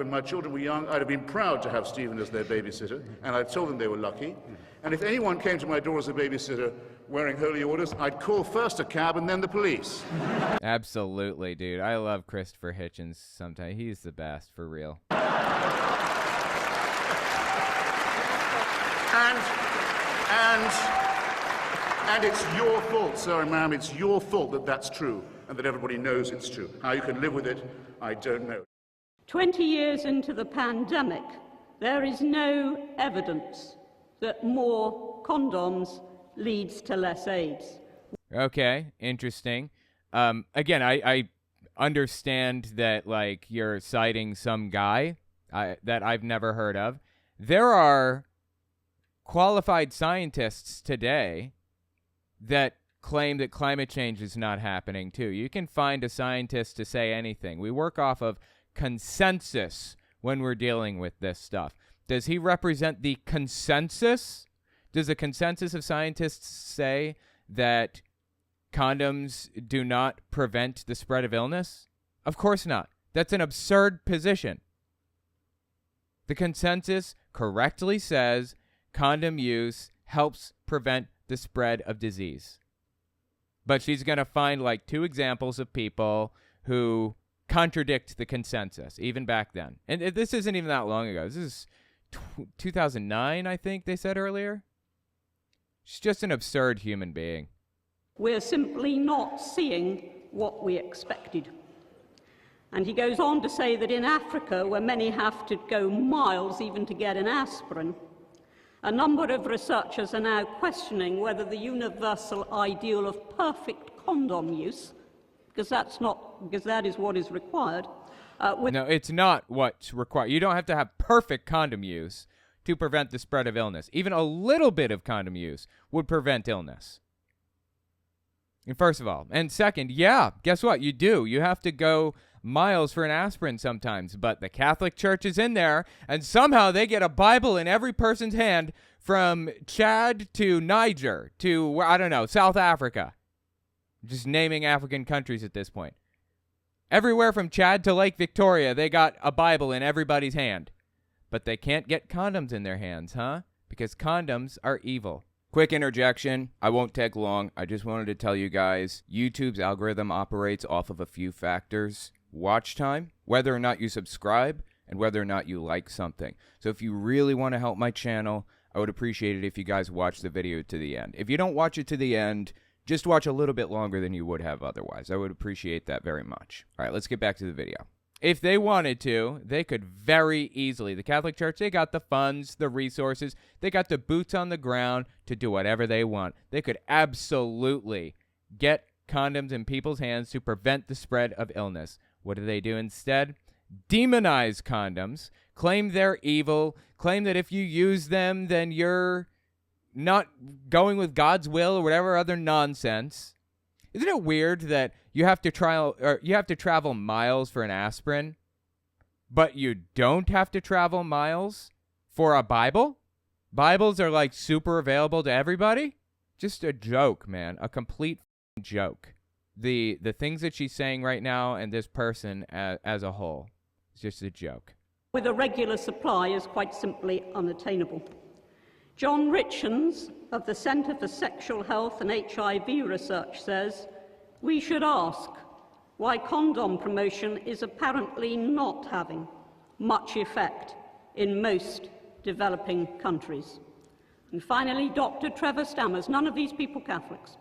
When my children were young, I'd have been proud to have Stephen as their babysitter, and I'd told them they were lucky. And if anyone came to my door as a babysitter wearing holy orders, I'd call first a cab and then the police. Absolutely, dude. I love Christopher Hitchens sometimes. He's the best, for real. And it's your fault, sir and ma'am, it's your fault that that's true, and that everybody knows it's true. How you can live with it, I don't know. 20 years into the pandemic, there is no evidence that more condoms leads to less AIDS. Okay, interesting. Again, I understand that, like, you're citing some guy that I've never heard of. There are qualified scientists today that claim that climate change is not happening, too. You can find a scientist to say anything. We work off of consensus when we're dealing with this stuff. Does he represent the consensus? Does the consensus of scientists say that condoms do not prevent the spread of illness? Of course not. That's an absurd position. The consensus correctly says condom use helps prevent the spread of disease. But she's going to find like 2 examples of people who contradict the consensus, even back then. And this isn't even that long ago. This is 2009, I think they said earlier. She's just an absurd human being. We're simply not seeing what we expected. And he goes on to say that in Africa, where many have to go miles even to get an aspirin, a number of researchers are now questioning whether the universal ideal of perfect condom use, because that is what is required. No, it's not what's required. You don't have to have perfect condom use to prevent the spread of illness. Even a little bit of condom use would prevent illness. And first of all. And second, yeah, guess what? You do. You have to go miles for an aspirin sometimes. But the Catholic Church is in there, and somehow they get a Bible in every person's hand from Chad to Niger to, I don't know, South Africa. Just naming African countries at this point. Everywhere from Chad to Lake Victoria, they got a Bible in everybody's hand. But they can't get condoms in their hands, huh? Because condoms are evil. Quick interjection. I won't take long. I just wanted to tell you guys, YouTube's algorithm operates off of a few factors. Watch time, whether or not you subscribe, and whether or not you like something. So if you really want to help my channel, I would appreciate it if you guys watch the video to the end. If you don't watch it to the end, just watch a little bit longer than you would have otherwise. I would appreciate that very much. All right, let's get back to the video. If they wanted to, they could very easily. The Catholic Church, they got the funds, the resources, they got the boots on the ground to do whatever they want. They could absolutely get condoms in people's hands to prevent the spread of illness. What do they do instead? Demonize condoms, claim they're evil, claim that if you use them, then you're not going with God's will or whatever other nonsense. Isn't it weird that you have to travel miles for an aspirin, but you don't have to travel miles for a Bible? Bibles are like super available to everybody? Just a joke, man. A complete joke. The things that she's saying right now and this person as a whole is just a joke. With a regular supply is quite simply unattainable. John Richens of the Centre for Sexual Health and HIV Research says, we should ask why condom promotion is apparently not having much effect in most developing countries. And finally, Dr. Trevor Stammers, none of these people Catholics.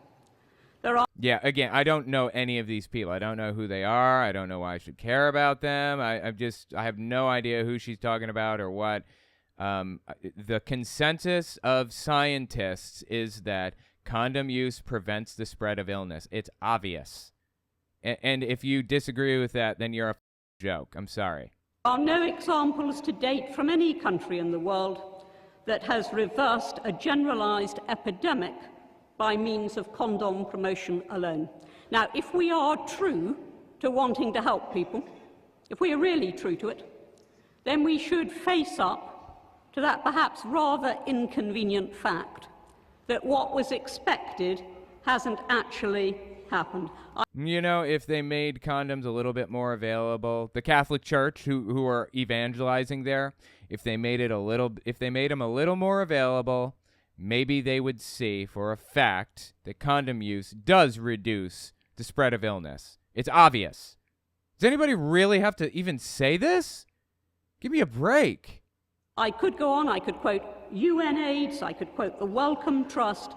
Yeah, again, I don't know any of these people. I don't know who they are. I don't know why I should care about them. I have no idea who she's talking about or what. The consensus of scientists is that condom use prevents the spread of illness. It's obvious. And if you disagree with that, then you're a joke. I'm sorry. There are no examples to date from any country in the world that has reversed a generalized epidemic by means of condom promotion alone. Now, if we are true to wanting to help people, if we are really true to it, then we should face up to that perhaps rather inconvenient fact that what was expected hasn't actually happened. You know, if they made condoms a little bit more available, the Catholic Church, who are evangelizing there, if they made them a little more available, maybe they would see for a fact that condom use does reduce the spread of illness. It's obvious. Does anybody really have to even say this? Give me a break. I could go on, I could quote UNAIDS, I could quote the Wellcome Trust,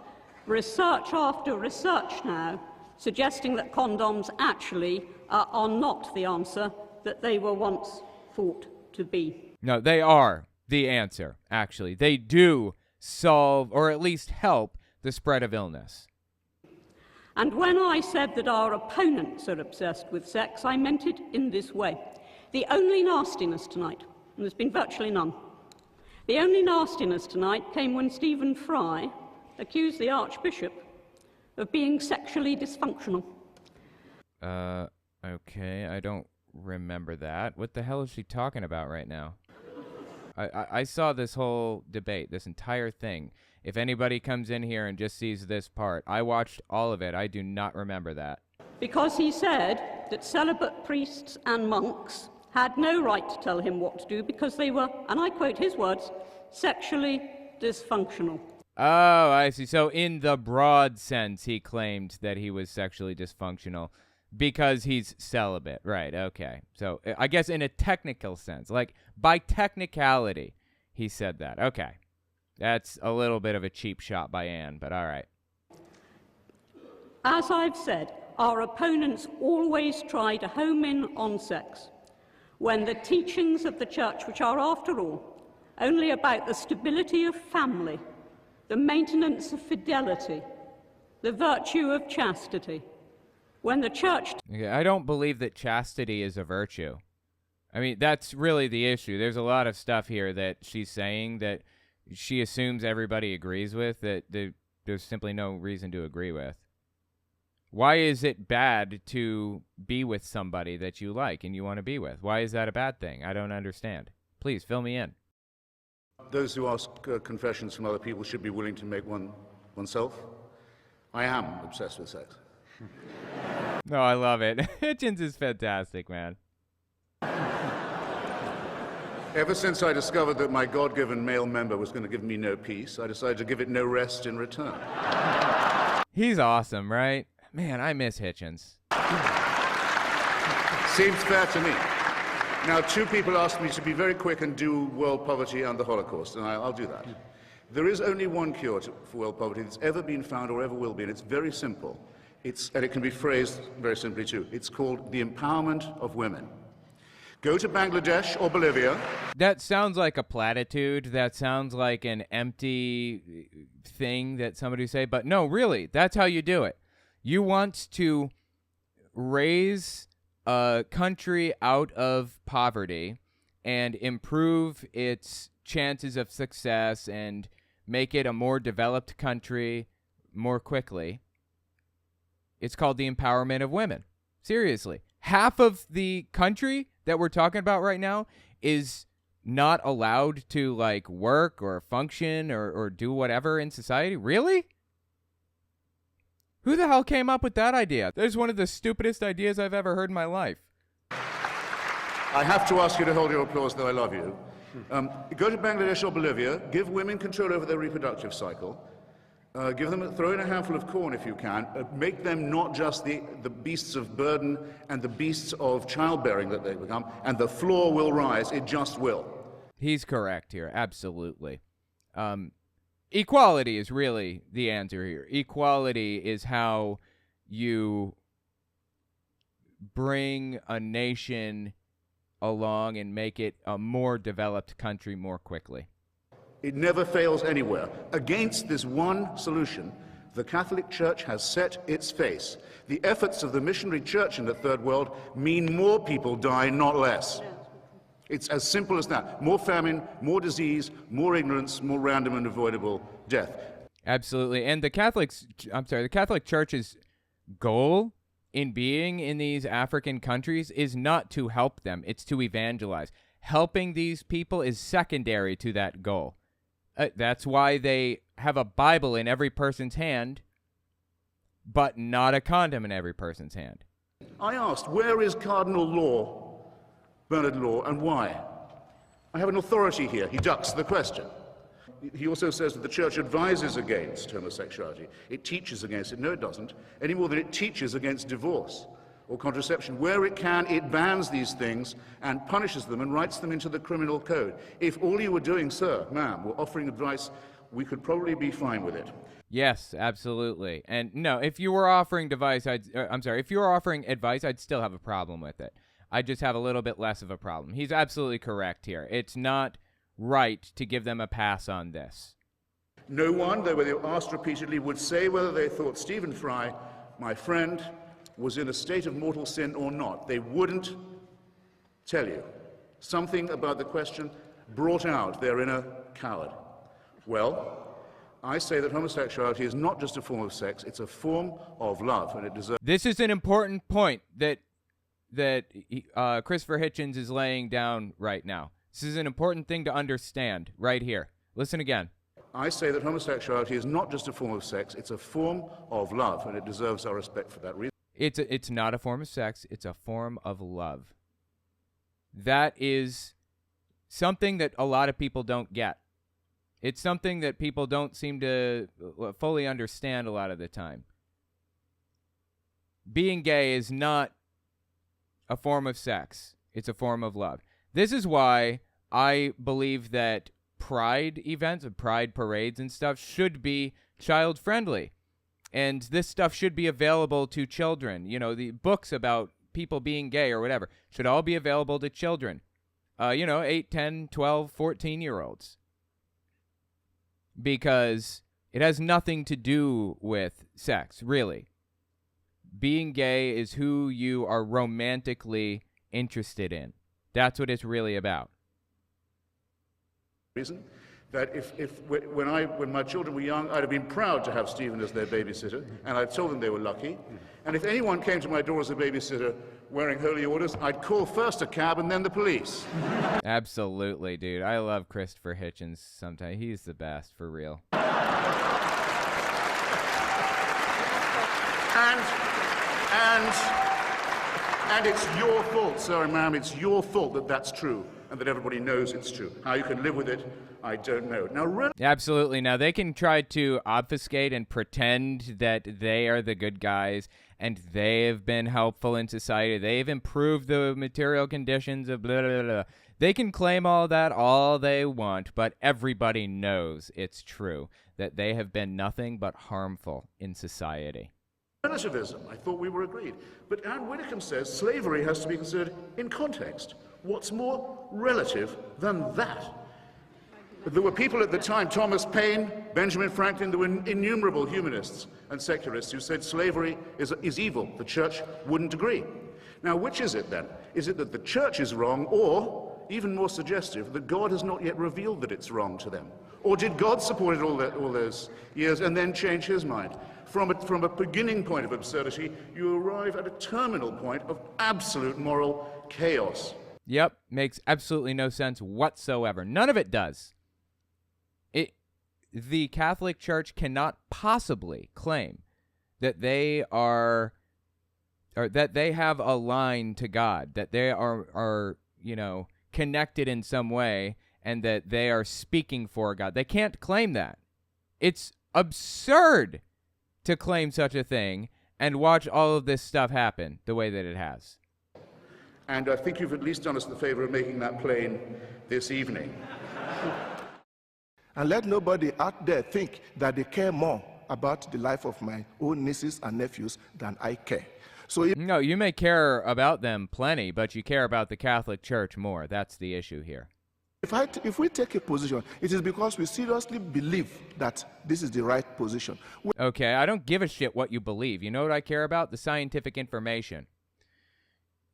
research after research now, suggesting that condoms actually are not the answer that they were once thought to be. No, they are the answer, actually. They do solve, or at least help, the spread of illness. And when I said that our opponents are obsessed with sex, I meant it in this way. The only nastiness tonight, and there's been virtually none, the only nastiness tonight came when Stephen Fry accused the Archbishop of being sexually dysfunctional. Okay, I don't remember that. What the hell is she talking about right now? I saw this whole debate, this entire thing. If anybody comes in here and just sees this part, I watched all of it. I do not remember that. Because he said that celibate priests and monks had no right to tell him what to do because they were, and I quote his words, sexually dysfunctional. Oh, I see. So in the broad sense, he claimed that he was sexually dysfunctional because he's celibate. Right, okay. So I guess in a technical sense, like by technicality, he said that. Okay. That's a little bit of a cheap shot by Anne, but all right. As I've said, our opponents always try to home in on sex when the teachings of the Church, which are, after all, only about the stability of family, the maintenance of fidelity, the virtue of chastity, when the Church... Okay, I don't believe that chastity is a virtue. I mean, that's really the issue. There's a lot of stuff here that she's saying that she assumes everybody agrees with, that there's simply no reason to agree with. Why is it bad to be with somebody that you like and you want to be with? Why is that a bad thing? I don't understand. Please, fill me in. Those who ask confessions from other people should be willing to make oneself. I am obsessed with sex. No, I love it. Hitchens is fantastic, man. Ever since I discovered that my God-given male member was going to give me no peace, I decided to give it no rest in return. He's awesome, right? Man, I miss Hitchens. Seems fair to me. Now, two people asked me to be very quick and do world poverty and the Holocaust, and I'll do that. There is only one cure for world poverty that's ever been found or ever will be, and it's very simple. And it can be phrased very simply, too. It's called the empowerment of women. Go to Bangladesh or Bolivia. That sounds like a platitude. That sounds like an empty thing that somebody would say. But no, really, that's how you do it. You want to raise a country out of poverty and improve its chances of success and make it a more developed country more quickly. It's called the empowerment of women. Seriously. Half of the country that we're talking about right now is not allowed to, like, work or function or do whatever in society. Really? Who the hell came up with that idea? That is one of the stupidest ideas I've ever heard in my life. I have to ask you to hold your applause, though I love you. Go to Bangladesh or Bolivia, give women control over their reproductive cycle, throw in a handful of corn if you can, make them not just the beasts of burden and the beasts of childbearing that they become, and the floor will rise, it just will. He's correct here, absolutely. Equality is really the answer here. Equality is how you bring a nation along and make it a more developed country more quickly. It never fails anywhere. Against this one solution, the Catholic Church has set its face. The efforts of the missionary church in the Third World mean more people die, not less. It's as simple as that. More famine, more disease, more ignorance, more random and avoidable death. Absolutely. And the Catholic Church's goal in being in these African countries is not to help them. It's to evangelize. Helping these people is secondary to that goal. That's why they have a Bible in every person's hand but not a condom in every person's hand. I asked, where is Cardinal Law, Bernard Law, and why? I have an authority here. He ducks the question. He also says that the church advises against homosexuality. It teaches against it. No, it doesn't. Any more than it teaches against divorce or contraception. Where it can, it bans these things and punishes them and writes them into the criminal code. If all you were doing, sir, ma'am, were offering advice, we could probably be fine with it. Yes, absolutely. And no, if you were offering if you were offering advice, I'd still have a problem with it. I just have a little bit less of a problem. He's absolutely correct here. It's not right to give them a pass on this. No one, though they were asked repeatedly, would say whether they thought Stephen Fry, my friend, was in a state of mortal sin or not. They wouldn't tell you. Something about the question brought out their inner coward. Well, I say that homosexuality is not just a form of sex, it's a form of love, and it deserves... This is an important point that Christopher Hitchens is laying down right now. This is an important thing to understand right here. Listen again. I say that homosexuality is not just a form of sex, it's a form of love, and it deserves our respect for that reason. It's not a form of sex, it's a form of love. That is something that a lot of people don't get. It's something that people don't seem to fully understand a lot of the time. Being gay is not a form of sex. It's a form of love. This is why I believe that pride events and pride parades and stuff should be child-friendly. And this stuff should be available to children. You know, the books about people being gay or whatever should all be available to children. 8, 10, 12, 14-year-olds. Because it has nothing to do with sex, really. Being gay is who you are romantically interested in. That's what it's really about. Reason that when my children were young, I'd have been proud to have Stephen as their babysitter, and I'd told them they were lucky. And if anyone came to my door as a babysitter wearing holy orders, I'd call first a cab and then the police. Absolutely, dude. I love Christopher Hitchens sometimes. He's the best, for real. And it's your fault, sir and ma'am, it's your fault that that's true, and that everybody knows it's true. How you can live with it, I don't know. Now, absolutely. Now, they can try to obfuscate and pretend that they are the good guys, and they have been helpful in society. They've improved the material conditions of blah, blah, blah. They can claim all that all they want, but everybody knows it's true, that they have been nothing but harmful in society. Relativism, I thought we were agreed. But Anne Widdecombe says slavery has to be considered in context. What's more relative than that? But there were people at the time, Thomas Paine, Benjamin Franklin, there were innumerable humanists and secularists who said slavery is evil. The church wouldn't agree. Now, which is it then? Is it that the church is wrong, or, even more suggestive, that God has not yet revealed that it's wrong to them? Or did God support it all those years and then change his mind? From a beginning point of absurdity, you arrive at a terminal point of absolute moral chaos. Yep, makes absolutely no sense whatsoever. None of it does. The Catholic Church cannot possibly claim that they are, or that they have a line to God, that they are connected in some way, and that they are speaking for God. They can't claim that. It's absurd to claim such a thing and watch all of this stuff happen the way that it has. And I think you've at least done us the favor of making that plain this evening. And let nobody out there think that they care more about the life of my own nieces and nephews than I care. So no, you may care about them plenty, but you care about the Catholic Church more. That's the issue here. If we take a position, it is because we seriously believe that this is the right position. Okay, I don't give a shit what you believe. You know what I care about? The scientific information.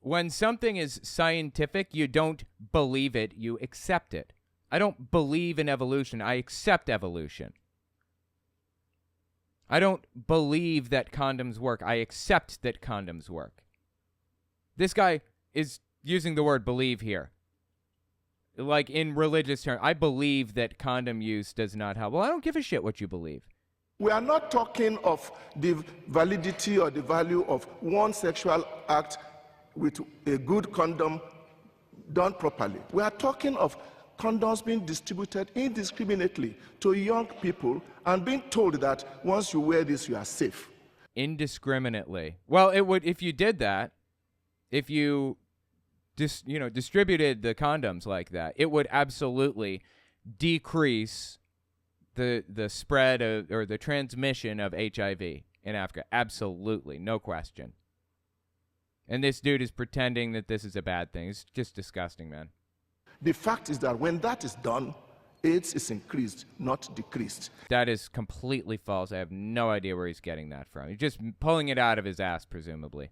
When something is scientific, you don't believe it, you accept it. I don't believe in evolution, I accept evolution. I don't believe that condoms work, I accept that condoms work. This guy is using the word believe here. Like in religious terms, I believe that condom use does not help. Well, I don't give a shit what you believe. We are not talking of the validity or the value of one sexual act with a good condom done properly. We are talking of condoms being distributed indiscriminately to young people and being told that once you wear this, you are safe. Indiscriminately. Well, it would, if you did that, if you distributed the condoms like that, it would absolutely decrease the spread of, or the transmission of HIV in Africa. Absolutely, no question. And this dude is pretending that this is a bad thing. It's just disgusting, man. The fact is that when that is done, AIDS is increased, not decreased. That is completely false. I have no idea where he's getting that from. He's just pulling it out of his ass, presumably.